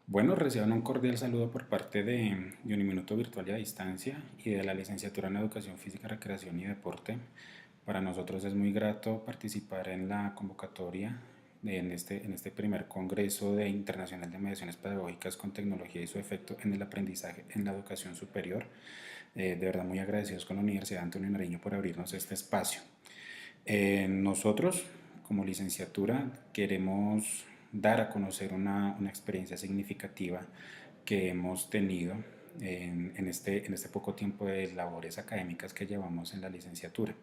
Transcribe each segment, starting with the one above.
Bueno, reciban un cordial saludo por parte de Uniminuto Virtual y a Distancia y de la Licenciatura en Educación Física, Recreación y Deporte. Para nosotros es muy grato participar en la convocatoria en este primer Congreso Internacional de Mediaciones Pedagógicas con Tecnología y su efecto en el aprendizaje en la educación superior. De verdad muy agradecidos con la Universidad Antonio Nariño por abrirnos este espacio. Nosotros, como licenciatura, queremos dar a conocer una experiencia significativa que hemos tenido en este poco tiempo de labores académicas que llevamos en la licenciatura.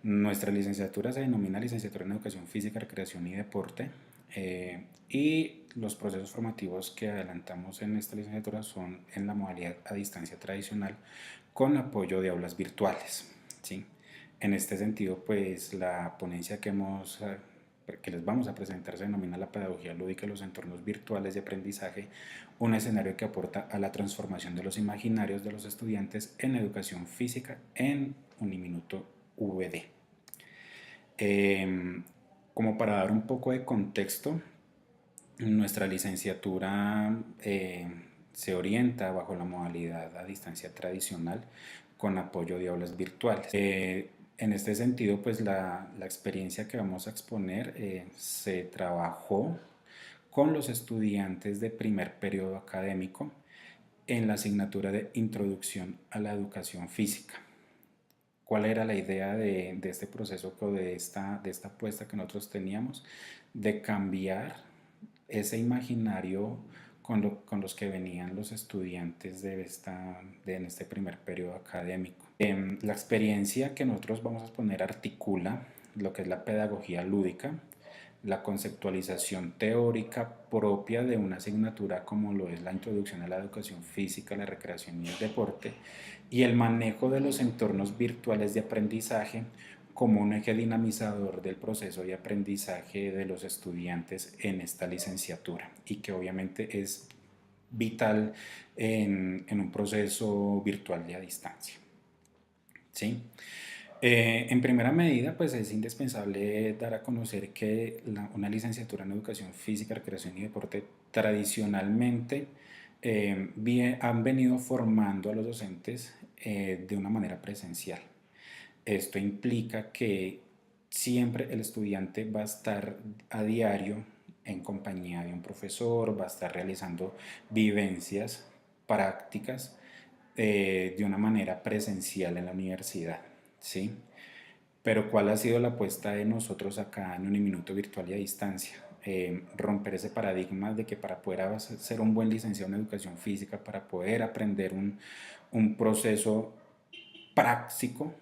Nuestra licenciatura se denomina Licenciatura en Educación Física, Recreación y Deporte, y los procesos formativos que adelantamos en esta licenciatura son en la modalidad a distancia tradicional con apoyo de aulas virtuales, ¿sí? En este sentido, pues la ponencia que les vamos a presentar se denomina La pedagogía lúdica y los entornos virtuales de aprendizaje, un escenario que aporta a la transformación de los imaginarios de los estudiantes en educación física en Uniminuto VD. Eh, Como para dar un poco de contexto, nuestra licenciatura se orienta bajo la modalidad a distancia tradicional con apoyo de aulas virtuales. En este sentido, pues la experiencia que vamos a exponer se trabajó con los estudiantes de primer periodo académico en la asignatura de Introducción a la Educación Física. ¿Cuál era la idea de este proceso o de esta apuesta que nosotros teníamos? De cambiar ese imaginario con los que venían los estudiantes en este primer periodo académico. La experiencia que nosotros vamos a exponer articula lo que es la pedagogía lúdica, la conceptualización teórica propia de una asignatura como lo es la introducción a la educación física, la recreación y el deporte, y el manejo de los entornos virtuales de aprendizaje como un eje dinamizador del proceso de aprendizaje de los estudiantes en esta licenciatura y que obviamente es vital en un proceso virtual y a distancia. ¿Sí? En primera medida, pues es indispensable dar a conocer que una licenciatura en Educación Física, Recreación y Deporte tradicionalmente han venido formando a los docentes de una manera presencial. Esto implica que siempre el estudiante va a estar a diario en compañía de un profesor, va a estar realizando vivencias, prácticas de una manera presencial en la universidad, ¿sí? Pero ¿cuál ha sido la apuesta de nosotros acá en Uniminuto Virtual y a Distancia? Romper ese paradigma de que para poder ser un buen licenciado en educación física, para poder aprender un proceso práctico,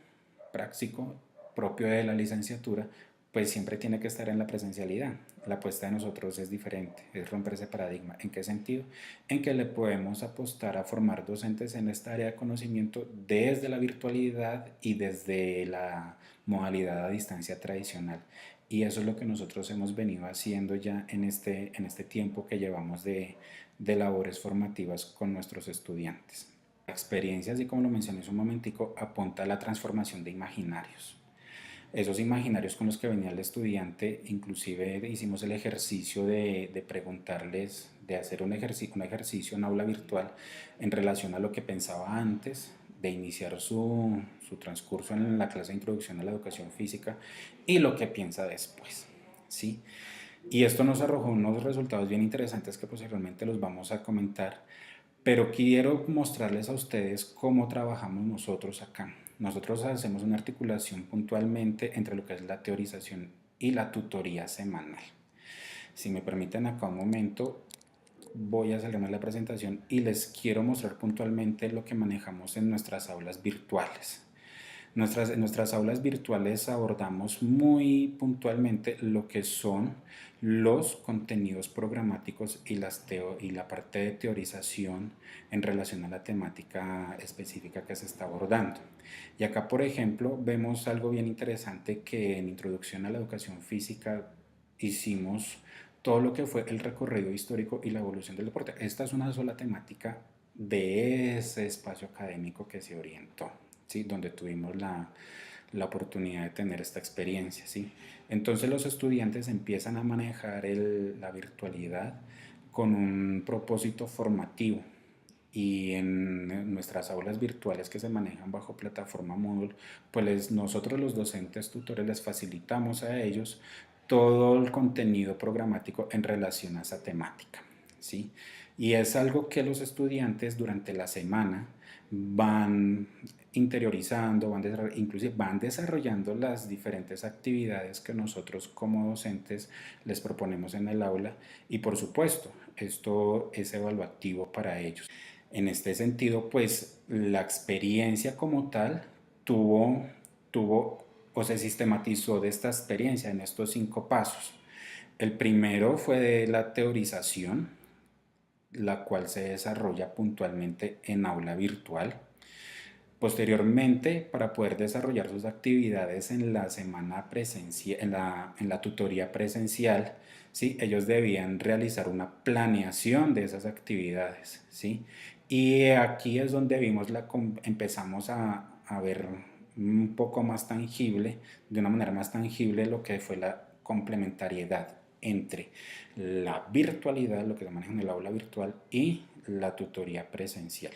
práctico propio de la licenciatura, pues siempre tiene que estar en la presencialidad. La apuesta de nosotros es diferente, es romper ese paradigma. ¿En qué sentido? En que le podemos apostar a formar docentes en esta área de conocimiento desde la virtualidad y desde la modalidad a distancia tradicional. Y eso es lo que nosotros hemos venido haciendo ya en este tiempo que llevamos de labores formativas con nuestros estudiantes. La experiencia, así como lo mencioné hace un momentico, apunta a la transformación de imaginarios. Esos imaginarios con los que venía el estudiante, inclusive hicimos el ejercicio de preguntarles, de hacer un ejercicio en aula virtual en relación a lo que pensaba antes de iniciar su transcurso en la clase de introducción a la educación física y lo que piensa después, ¿sí? Y esto nos arrojó unos resultados bien interesantes que posteriormente los vamos a comentar, pero quiero mostrarles a ustedes cómo trabajamos nosotros acá. Nosotros hacemos una articulación puntualmente entre lo que es la teorización y la tutoría semanal. Si me permiten acá un momento, voy a salirme de la presentación y les quiero mostrar puntualmente lo que manejamos en nuestras aulas virtuales. En nuestras aulas virtuales abordamos muy puntualmente lo que son los contenidos programáticos y la parte de teorización en relación a la temática específica que se está abordando. Y acá, por ejemplo, vemos algo bien interesante que en Introducción a la Educación Física hicimos todo lo que fue el recorrido histórico y la evolución del deporte. Esta es una sola temática de ese espacio académico que se orientó, ¿sí? Donde tuvimos la oportunidad de tener esta experiencia, ¿sí? Entonces los estudiantes empiezan a manejar la virtualidad con un propósito formativo. Y en nuestras aulas virtuales que se manejan bajo plataforma Moodle, pues nosotros los docentes tutores les facilitamos a ellos todo el contenido programático en relación a esa temática, ¿sí? Y es algo que los estudiantes durante la semana van interiorizando, inclusive van desarrollando las diferentes actividades que nosotros como docentes les proponemos en el aula, y por supuesto, esto es evaluativo para ellos. En este sentido, pues la experiencia como tal tuvo o se sistematizó de esta experiencia en estos 5 pasos. El primero fue de la teorización, la cual se desarrolla puntualmente en aula virtual. Posteriormente, para poder desarrollar sus actividades en la semana presencial, en la tutoría presencial, ¿sí? Ellos debían realizar una planeación de esas actividades, ¿sí? Y aquí es donde empezamos a ver un poco más tangible, de una manera más tangible, lo que fue la complementariedad entre la virtualidad, lo que se maneja en el aula virtual, y la tutoría presencial.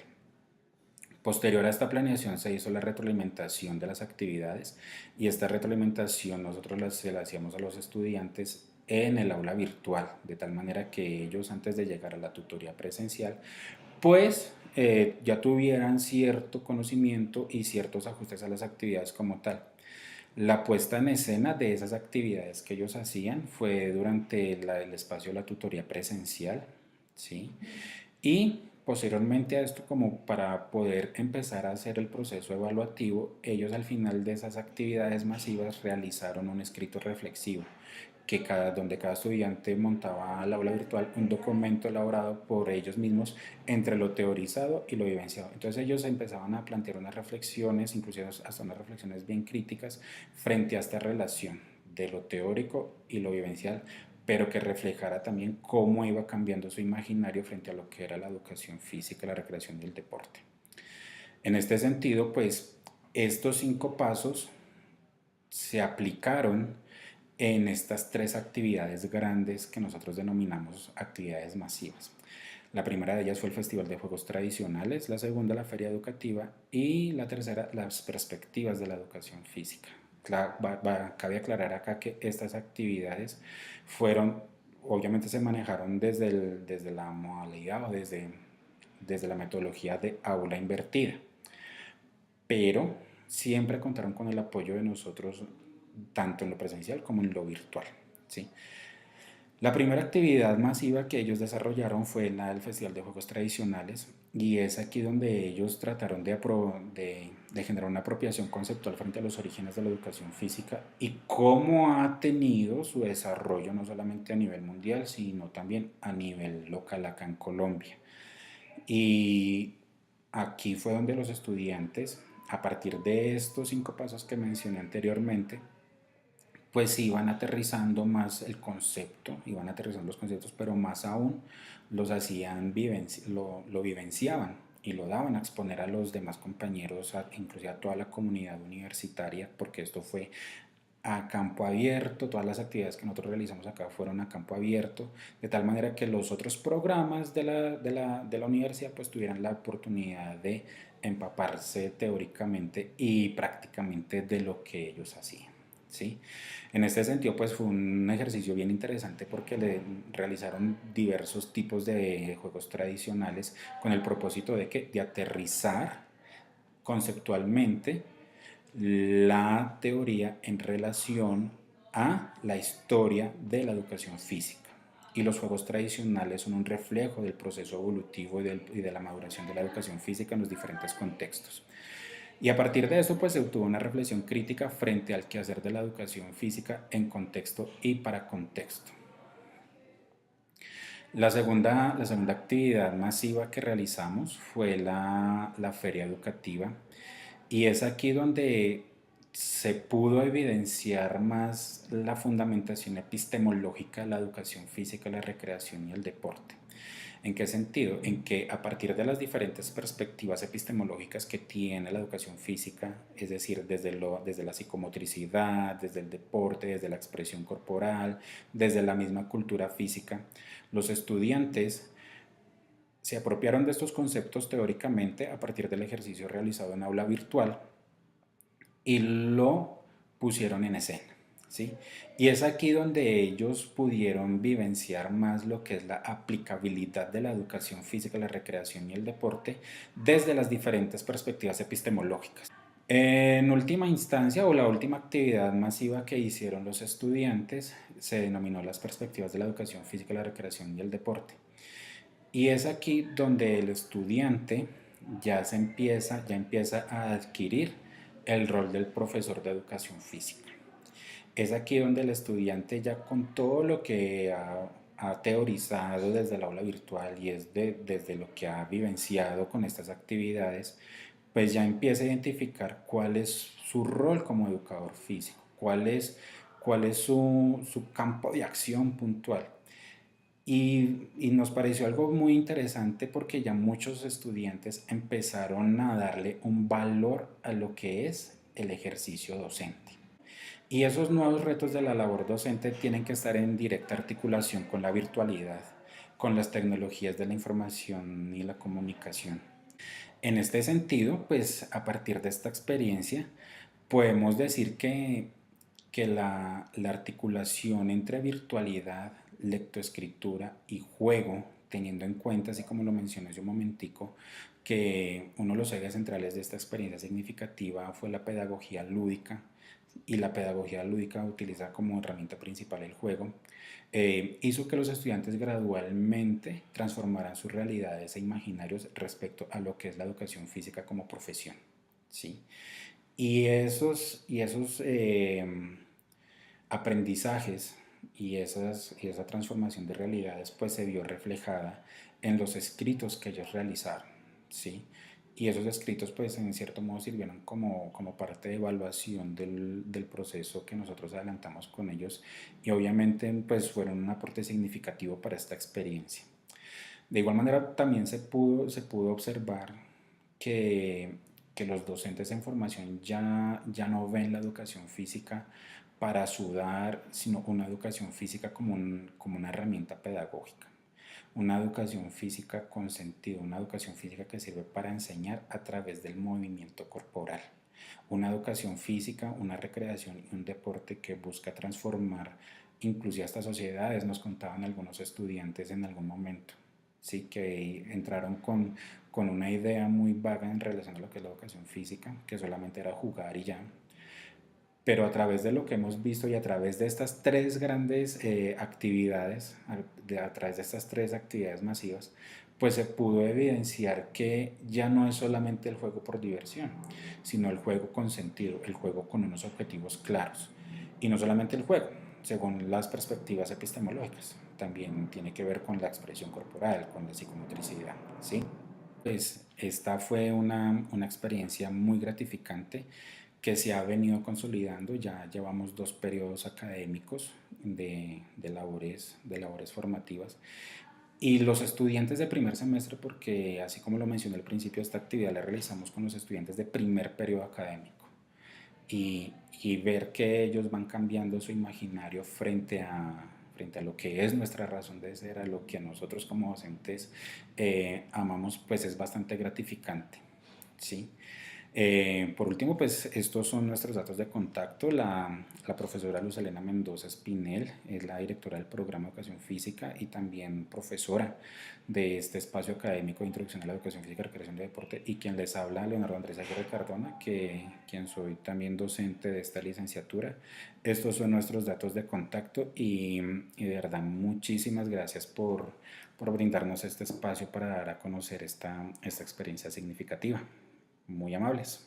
Posterior a esta planeación se hizo la retroalimentación de las actividades, y esta retroalimentación nosotros se la hacíamos a los estudiantes en el aula virtual, de tal manera que ellos, antes de llegar a la tutoría presencial, pues ya tuvieran cierto conocimiento y ciertos ajustes a las actividades como tal. La puesta en escena de esas actividades que ellos hacían fue durante el espacio de la tutoría presencial, ¿sí? Y posteriormente a esto, como para poder empezar a hacer el proceso evaluativo, ellos al final de esas actividades masivas realizaron un escrito reflexivo, donde cada estudiante montaba al aula virtual un documento elaborado por ellos mismos entre lo teorizado y lo vivenciado. Entonces ellos empezaban a plantear unas reflexiones, inclusive hasta unas reflexiones bien críticas, frente a esta relación de lo teórico y lo vivencial, pero que reflejara también cómo iba cambiando su imaginario frente a lo que era la educación física, la recreación y el deporte. En este sentido, pues estos 5 pasos se aplicaron en estas 3 actividades grandes que nosotros denominamos actividades masivas. La primera de ellas fue el Festival de Juegos Tradicionales, la segunda la Feria Educativa, y la tercera las perspectivas de la educación física. Cabe aclarar acá que estas actividades obviamente se manejaron desde la modalidad o desde la metodología de aula invertida, pero siempre contaron con el apoyo de nosotros, tanto en lo presencial como en lo virtual, ¿sí? La primera actividad masiva que ellos desarrollaron fue la del Festival de Juegos Tradicionales, y es aquí donde ellos trataron de generar una apropiación conceptual frente a los orígenes de la educación física y cómo ha tenido su desarrollo no solamente a nivel mundial, sino también a nivel local acá en Colombia. Y aquí fue donde los estudiantes, a partir de estos 5 pasos que mencioné anteriormente, pues iban aterrizando más el concepto, iban aterrizando los conceptos, pero más aún los hacían, lo vivenciaban y lo daban a exponer a los demás compañeros, inclusive a toda la comunidad universitaria, porque esto fue a campo abierto. Todas las actividades que nosotros realizamos acá fueron a campo abierto, de tal manera que los otros programas de la universidad pues tuvieran la oportunidad de empaparse teóricamente y prácticamente de lo que ellos hacían, ¿sí? En este sentido, pues fue un ejercicio bien interesante porque le realizaron diversos tipos de juegos tradicionales con el propósito de aterrizar conceptualmente la teoría en relación a la historia de la educación física. Y los juegos tradicionales son un reflejo del proceso evolutivo y de la maduración de la educación física en los diferentes contextos. Y a partir de esto, pues se obtuvo una reflexión crítica frente al quehacer de la educación física en contexto y para contexto. La segunda actividad masiva que realizamos fue la feria educativa, y es aquí donde se pudo evidenciar más la fundamentación epistemológica de la educación física, la recreación y el deporte. ¿En qué sentido? En que a partir de las diferentes perspectivas epistemológicas que tiene la educación física, es decir, desde la psicomotricidad, desde el deporte, desde la expresión corporal, desde la misma cultura física, los estudiantes se apropiaron de estos conceptos teóricamente a partir del ejercicio realizado en aula virtual y lo pusieron en escena. ¿Sí? Y es aquí donde ellos pudieron vivenciar más lo que es la aplicabilidad de la educación física, la recreación y el deporte desde las diferentes perspectivas epistemológicas. En última instancia, o la última actividad masiva que hicieron los estudiantes se denominó las perspectivas de la educación física, la recreación y el deporte. Y es aquí donde el estudiante ya empieza a adquirir el rol del profesor de educación física. Es aquí donde el estudiante ya con todo lo que ha teorizado desde el aula virtual y desde lo que ha vivenciado con estas actividades, pues ya empieza a identificar cuál es su rol como educador físico, cuál es su campo de acción puntual. Y nos pareció algo muy interesante porque ya muchos estudiantes empezaron a darle un valor a lo que es el ejercicio docente. Y esos nuevos retos de la labor docente tienen que estar en directa articulación con la virtualidad, con las tecnologías de la información y la comunicación. En este sentido, pues a partir de esta experiencia, podemos decir que la articulación entre virtualidad, lectoescritura y juego, teniendo en cuenta, así como lo mencioné hace un momentico, que uno de los ejes centrales de esta experiencia significativa fue la pedagogía lúdica, y la pedagogía lúdica utiliza como herramienta principal el juego, hizo que los estudiantes gradualmente transformaran sus realidades e imaginarios respecto a lo que es la educación física como profesión. ¿Sí? Y esos aprendizajes y esa transformación de realidades pues se vio reflejada en los escritos que ellos realizaron, ¿sí? Y esos escritos pues en cierto modo sirvieron como parte de evaluación del proceso que nosotros adelantamos con ellos y obviamente pues fueron un aporte significativo para esta experiencia. De igual manera también se pudo observar que, que los docentes en formación ya no ven la educación física para sudar, sino una educación física como una herramienta pedagógica, una educación física con sentido, una educación física que sirve para enseñar a través del movimiento corporal, una educación física, una recreación y un deporte que busca transformar inclusive hasta sociedades, nos contaban algunos estudiantes en algún momento, sí, que entraron con una idea muy vaga en relación a lo que es la educación física, que solamente era jugar y ya, pero a través de lo que hemos visto y a través de estas tres grandes actividades, a través de estas tres actividades masivas, pues se pudo evidenciar que ya no es solamente el juego por diversión, sino el juego con sentido, el juego con unos objetivos claros. Y no solamente el juego, según las perspectivas epistemológicas, también tiene que ver con la expresión corporal, con la psicomotricidad, ¿sí? Pues esta fue una experiencia muy gratificante que se ha venido consolidando. Ya llevamos 2 periodos académicos de labores formativas. Y los estudiantes de primer semestre, porque así como lo mencioné al principio, esta actividad la realizamos con los estudiantes de primer periodo académico. Y ver que ellos van cambiando su imaginario frente a lo que es nuestra razón de ser, a lo que nosotros como docentes amamos, pues es bastante gratificante, ¿sí? Por último, pues estos son nuestros datos de contacto. La profesora Luz Elena Mendoza Espinel es la directora del programa de Educación Física y también profesora de este espacio académico de Introducción a la Educación Física, Recreación y Deporte, y quien les habla, Leonardo Andrés Aguirre Cardona, quien soy también docente de esta licenciatura. Estos son nuestros datos de contacto y de verdad muchísimas gracias por brindarnos este espacio para dar a conocer esta experiencia significativa. Muy amables.